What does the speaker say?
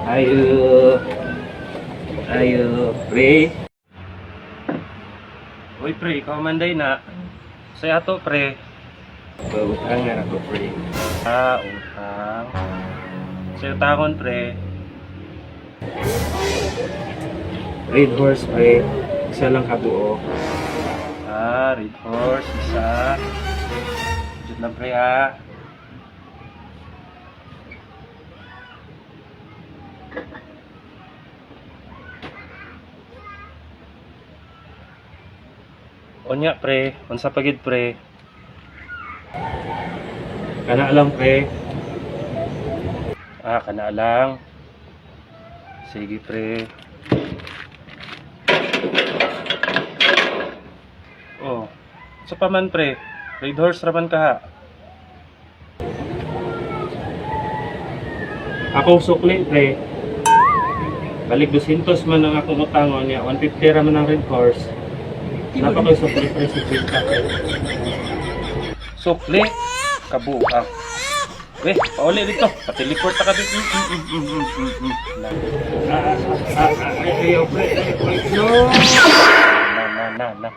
Ayo. Ayo, pre. Uy, pre, ikaw manday na. Saya to, pre. Utang na ako, pre. Utang. Saya tangon, pre. Red horse, pre. Isa lang kabuo. Red horse, isa. Jut lang, pre, ha. Onya, pre. Unsa pagid, pre. Kana lang, pre. Kana lang. Sige, pre. Oh. Sa paman, pre. Red horse raman ka, ha. Ako sukli, pre. Balik 200 man ang akong utangon niya. 150 raman ang red horse. Napaka sukli, pre, si Pita. Sukli? Kabuang. Weh, pauli dito. Pateleport na ka dito. Ayaw, pre. No! Na.